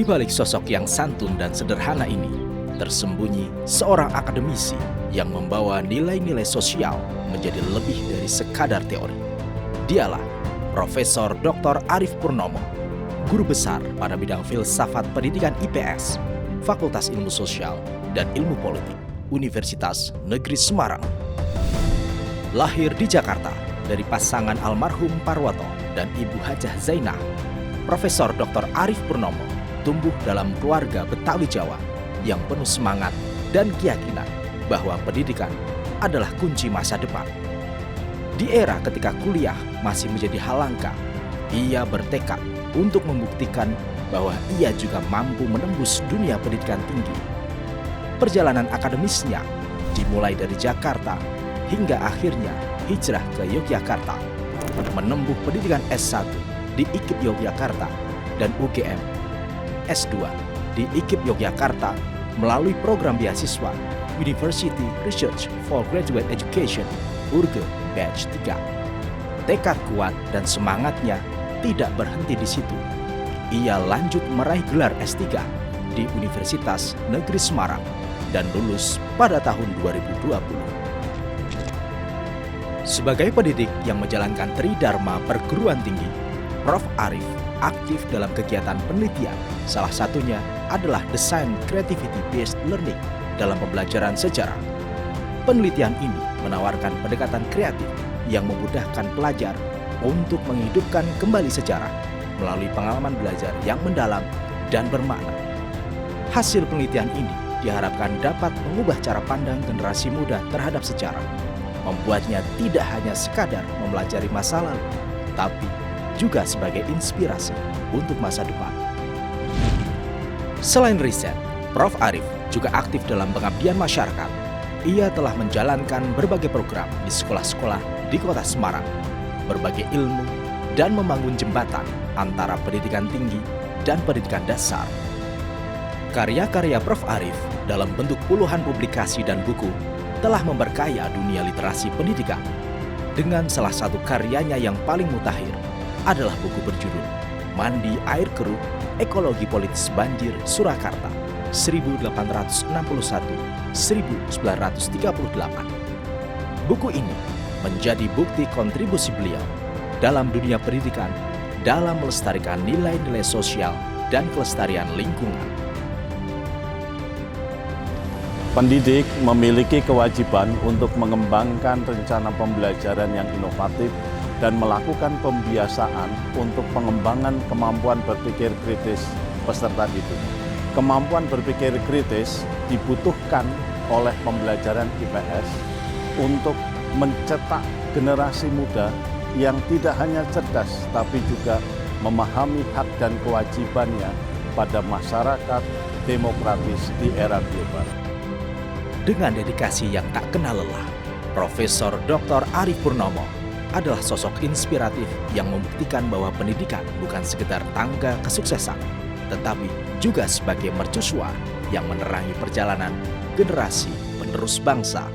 Di balik sosok yang santun dan sederhana ini, tersembunyi seorang akademisi yang membawa nilai-nilai sosial menjadi lebih dari sekadar teori. Dialah Profesor Dr. Arief Purnomo, guru besar pada bidang filsafat pendidikan IPS, Fakultas Ilmu Sosial dan Ilmu Politik, Universitas Negeri Semarang. Lahir di Jakarta dari pasangan almarhum Parwoto dan Ibu Hajah Zainah, Profesor Dr. Arief Purnomo tumbuh dalam keluarga Betawi Jawa yang penuh semangat dan keyakinan bahwa pendidikan adalah kunci masa depan. Di era ketika kuliah masih menjadi hal langka, ia bertekad untuk membuktikan bahwa ia juga mampu menembus dunia pendidikan tinggi. Perjalanan akademisnya dimulai dari Jakarta hingga akhirnya hijrah ke Yogyakarta, menempuh pendidikan S1 di IKIP Yogyakarta dan UGM, S2 di IKIP Yogyakarta melalui program beasiswa University Research for Graduate Education (URGE) Batch 3. Tekad kuat dan semangatnya tidak berhenti di situ. Ia lanjut meraih gelar S3 di Universitas Negeri Semarang dan lulus pada tahun 2020. Sebagai pendidik yang menjalankan Tridharma Perguruan Tinggi, Prof. Arief aktif dalam kegiatan penelitian. Salah satunya adalah Design Creativity Based Learning dalam pembelajaran sejarah. Penelitian ini menawarkan pendekatan kreatif yang memudahkan pelajar untuk menghidupkan kembali sejarah melalui pengalaman belajar yang mendalam dan bermakna. Hasil penelitian ini diharapkan dapat mengubah cara pandang generasi muda terhadap sejarah, membuatnya tidak hanya sekadar mempelajari masa lalu, tapi juga sebagai inspirasi untuk masa depan. Selain riset, Prof. Arief juga aktif dalam pengabdian masyarakat. Ia telah menjalankan berbagai program di sekolah-sekolah di Kota Semarang, berbagi ilmu, dan membangun jembatan antara pendidikan tinggi dan pendidikan dasar. Karya-karya Prof. Arief dalam bentuk puluhan publikasi dan buku telah memperkaya dunia literasi pendidikan. Dengan salah satu karyanya yang paling mutakhir adalah buku berjudul Mandi Air Keruh, Ekologi Politis Banjir Surakarta 1861-1938. Buku ini menjadi bukti kontribusi beliau dalam dunia pendidikan dalam melestarikan nilai-nilai sosial dan kelestarian lingkungan. Pendidik memiliki kewajiban untuk mengembangkan rencana pembelajaran yang inovatif dan melakukan pembiasaan untuk pengembangan kemampuan berpikir kritis peserta didik. Kemampuan berpikir kritis dibutuhkan oleh pembelajaran IPS untuk mencetak generasi muda yang tidak hanya cerdas tapi juga memahami hak dan kewajibannya pada masyarakat demokratis di era global. Dengan dedikasi yang tak kenal lelah, Profesor Dr. Arief Purnomo adalah sosok inspiratif yang membuktikan bahwa pendidikan bukan sekedar tangga kesuksesan, tetapi juga sebagai mercusuar yang menerangi perjalanan generasi penerus bangsa.